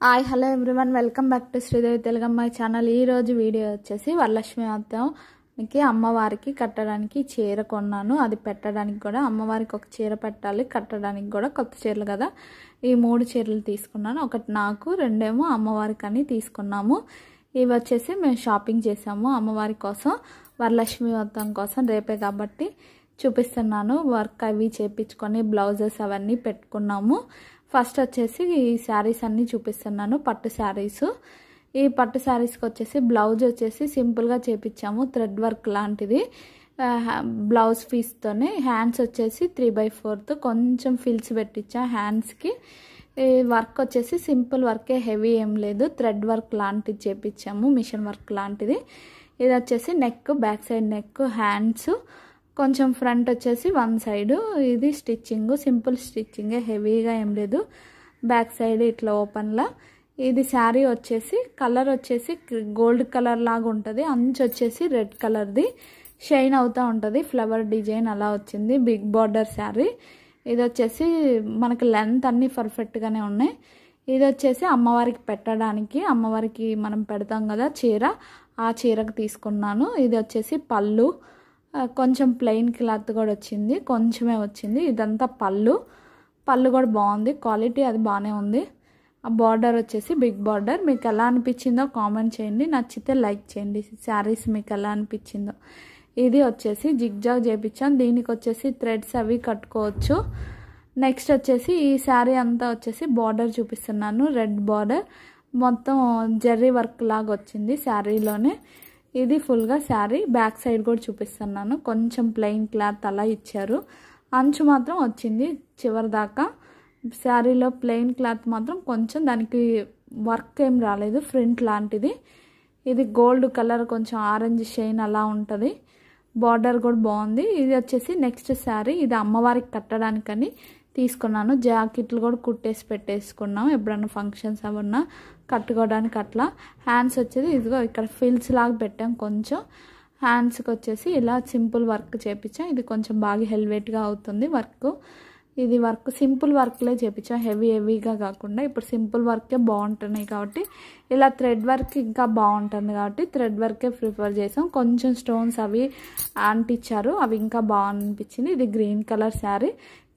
Hi hello everyone welcome back to Sridevi తెలుగమ్మాయి channel. ఈ రోజు వీడియో వచ్చేసి వరలక్ష్మి వ్రతానికి అమ్మవారికి కట్టడానికి చీర కొన్నాను. అది పెట్టడానికి కూడా అమ్మవారికి ఒక చీర పెట్టాలి, కట్టడానికి కూడా కొత్త చీరలు కదా. ఈ 3 చీరలు తీసుకున్నాను. ఒకటి నాకు, రెండేమో అమ్మవారికి అని తీసుకున్నాము. ఇవి వచ్చేసి మేము షాపింగ్ చేసాము అమ్మవారి కోసం, వరలక్ష్మి వ్రతం కోసం. రేపే కాబట్టి చూపిస్తున్నాను. వర్క్ అవి చేపించుకొని బ్లౌజెస్ అవన్నీ పెట్టుకున్నాము. ఫస్ట్ వచ్చేసి ఈ శారీస్ అన్నీ చూపిస్తున్నాను, పట్టు శారీస్. ఈ పట్టు శారీస్కి వచ్చేసి బ్లౌజ్ వచ్చేసి సింపుల్గా చేపించాము, థ్రెడ్ వర్క్ లాంటిది బ్లౌజ్ పీస్తోనే. హ్యాండ్స్ వచ్చేసి 3/4 కొంచెం ఫిల్స్ పెట్టించా హ్యాండ్స్కి. ఈ వర్క్ వచ్చేసి సింపుల్ వర్కే, హెవీ ఏం లేదు, థ్రెడ్ వర్క్ లాంటిది చేపించాము, మిషన్ వర్క్ లాంటిది. ఇది వచ్చేసి neck, back side neck, hands కొంచెం ఫ్రంట్ వచ్చేసి 1 సైడ్. ఇది స్టిచ్చింగ్ సింపుల్ స్టిచ్చింగే, హెవీగా ఏం లేదు. బ్యాక్ సైడ్ ఇట్లా ఓపెన్లా. ఇది శారీ వచ్చేసి కలర్ వచ్చేసి గోల్డ్ కలర్ లాగా ఉంటుంది, అంచు వచ్చేసి రెడ్ కలర్ది షైన్ అవుతూ ఉంటుంది, ఫ్లవర్ డిజైన్ అలా వచ్చింది. Big border sari. ఇది వచ్చేసి మనకి లెంత్ అన్నీ పర్ఫెక్ట్గానే ఉన్నాయి. ఇది వచ్చేసి అమ్మవారికి పెట్టడానికి, అమ్మవారికి మనం పెడతాం కదా చీర, ఆ చీరకు తీసుకున్నాను. ఇది వచ్చేసి పళ్ళు, కొంచెం ప్లెయిన్ క్లాత్ కూడా వచ్చింది, కొంచెమే వచ్చింది. ఇదంతా పళ్ళు కూడా బాగుంది, క్వాలిటీ అది బాగానే ఉంది. ఆ బార్డర్ వచ్చేసి బిగ్ బార్డర్. మీకు ఎలా అనిపించిందో కామెంట్ చేయండి, నచ్చితే లైక్ చేయండి. శారీస్ మీకు ఎలా అనిపించిందో. ఇది వచ్చేసి జిగ్జాగ్ చేయించాను, దీనికి వచ్చేసి థ్రెడ్స్ అవి కట్టుకోవచ్చు. నెక్స్ట్ వచ్చేసి ఈ శారీ అంతా వచ్చేసి బార్డర్ చూపిస్తున్నాను, రెడ్ బార్డర్ మొత్తం జెర్రీ వర్క్ లాగా వచ్చింది శారీలోనే. ఇది ఫుల్గా శారీ. బ్యాక్ సైడ్ కూడా చూపిస్తున్నాను, కొంచెం ప్లెయిన్ క్లాత్ అలా ఇచ్చారు, అంచు మాత్రం వచ్చింది చివరి దాకా. శారీలో ప్లెయిన్ క్లాత్ మాత్రం కొంచెం దానికి వర్క్ ఏం రాలేదు, ఫ్రంట్ లాంటిది. ఇది గోల్డ్ కలర్, కొంచెం ఆరెంజ్ షైన్ అలా ఉంటుంది. బార్డర్ కూడా బాగుంది. ఇది వచ్చేసి నెక్స్ట్ శారీ. ఇది అమ్మవారికి కట్టడానికని తీసుకున్నాను. జాకెట్లు కూడా కుట్టేసి పెట్టేసుకున్నాం, ఎప్పుడన్నా ఫంక్షన్స్ అవన్నా కట్టుకోవడానికి అట్లా. హ్యాండ్స్ వచ్చేసి ఇదిగో ఇక్కడ ఫిల్స్ లాగా పెట్టాం కొంచెం. హ్యాండ్స్కి వచ్చేసి ఇలా సింపుల్ వర్క్ చేపించాం. ఇది కొంచెం బాగా హెల్వెట్గా అవుతుంది వర్క్. ఇది వర్క్ సింపుల్ వర్క్లే చేపించాం, హెవీగా కాకుండా. ఇప్పుడు సింపుల్ వర్కే బాగుంటున్నాయి కాబట్టి, ఇలా థ్రెడ్ వర్క్ ఇంకా బాగుంటుంది కాబట్టి థ్రెడ్ వర్కే ప్రిఫర్ చేసాం. కొంచెం స్టోన్స్ అవి అంటించారు, అవి ఇంకా బాగా అనిపించింది. ఇది green colour sari,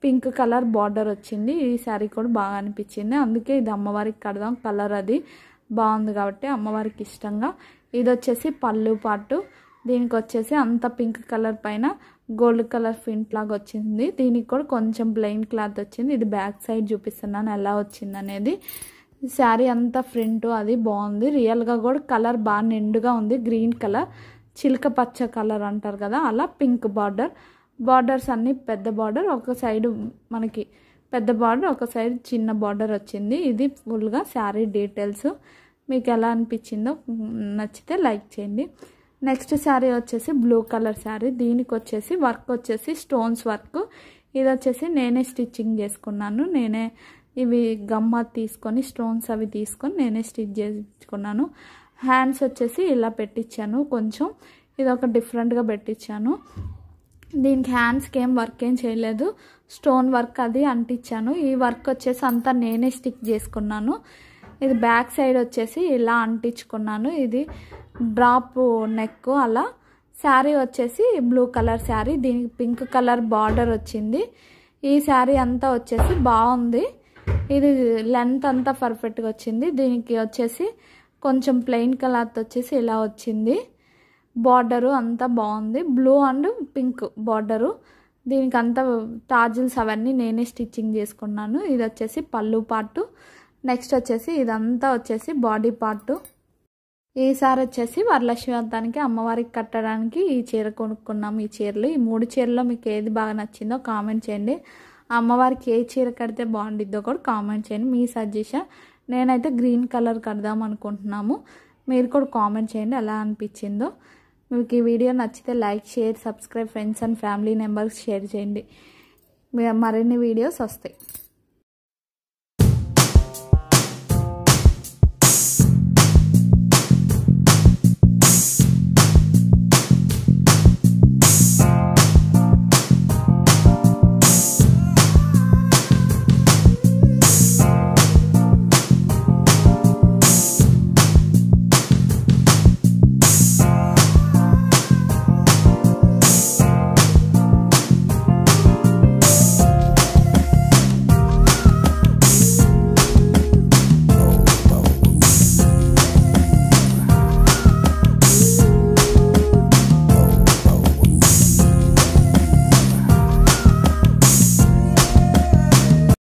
pink colour border వచ్చింది. ఈ శారీ కూడా బాగా అనిపించింది, అందుకే ఇది అమ్మవారికి కడదాం, కలర్ అది బాగుంది కాబట్టి అమ్మవారికి ఇష్టంగా. ఇది వచ్చేసి పళ్ళు పాటు. దీనికి వచ్చేసి అంత పింక్ కలర్ పైన గోల్డ్ కలర్ ప్రింట్ లాగా వచ్చింది. దీనికి కూడా కొంచెం ప్లెయిన్ క్లాత్ వచ్చింది. ఇది బ్యాక్ సైడ్ చూపిస్తున్నాను ఎలా వచ్చింది అనేది. శారీ అంతా ఫ్రంట్ అది బాగుంది, రియల్గా కూడా కలర్ బాగా నిండుగా ఉంది. గ్రీన్ కలర్, చిలక పచ్చ కలర్ అంటారు కదా, అలా పింక్ బార్డర్. బార్డర్స్ అన్నీ పెద్ద బార్డర్, ఒక సైడ్ మనకి పెద్ద బార్డర్, ఒక సైడ్ చిన్న బార్డర్ వచ్చింది. ఇది ఫుల్గా శారీ డీటెయిల్స్. మీకు ఎలా అనిపించిందో నచ్చితే లైక్ చేయండి. నెక్స్ట్ శారీ వచ్చేసి బ్లూ కలర్ శారీ. దీనికి వచ్చేసి వర్క్ వచ్చేసి స్టోన్స్ వర్క్. ఇది వచ్చేసి నేనే స్టిచ్చింగ్ చేసుకున్నాను, నేనే ఇవి గమ్మ తీసుకొని స్టోన్స్ అవి తీసుకొని నేనే స్టిచ్ చేసుకున్నాను. హ్యాండ్స్ వచ్చేసి ఇలా పెట్టించాను, కొంచెం ఇది ఒక డిఫరెంట్గా పెట్టించాను. దీనికి హ్యాండ్స్కి ఏం వర్క్ ఏం చేయలేదు, స్టోన్ వర్క్ అది అంటించాను. ఈ వర్క్ వచ్చేసి అంతా నేనే స్టిక్ చేసుకున్నాను. ఇది బ్యాక్ సైడ్ వచ్చేసి ఇలా అంటించుకున్నాను. ఇది డ్రాప్ నెక్ అలా. శారీ వచ్చేసి బ్లూ కలర్ శారీ, దీనికి పింక్ కలర్ బార్డర్ వచ్చింది. ఈ శారీ అంతా వచ్చేసి బాగుంది. ఇది లెంత్ అంతా పర్ఫెక్ట్గా వచ్చింది. దీనికి వచ్చేసి కొంచెం ప్లెయిన్ కలర్ వచ్చేసి ఇలా వచ్చింది. బార్డరు అంతా బాగుంది, బ్లూ అండ్ పింక్ బార్డరు. దీనికి అంతా టాజిల్స్ అవన్నీ నేనే స్టిచ్చింగ్ చేసుకున్నాను. ఇది వచ్చేసి పళ్ళు పార్టు. నెక్స్ట్ వచ్చేసి ఇదంతా వచ్చేసి బాడీ పార్టు. ఈసారి వచ్చేసి వరలక్ష్మి వ్రతానికి అమ్మవారికి కట్టడానికి ఈ చీర కొనుక్కున్నాము. ఈ చీరలు, ఈ 3 చీరలో మీకు ఏది బాగా నచ్చిందో కామెంట్ చేయండి. అమ్మవారికి ఏ చీర కడితే బాగుండిద్దో కూడా కామెంట్ చేయండి, మీ సజెషన్. నేనైతే గ్రీన్ కలర్ కడదాం అనుకుంటున్నాము, మీరు కూడా కామెంట్ చేయండి ఎలా అనిపించిందో. మీకు ఈ వీడియో నచ్చితే like, share, subscribe, friends and family members share చేయండి. మరిన్ని వీడియోస్ వస్తాయి.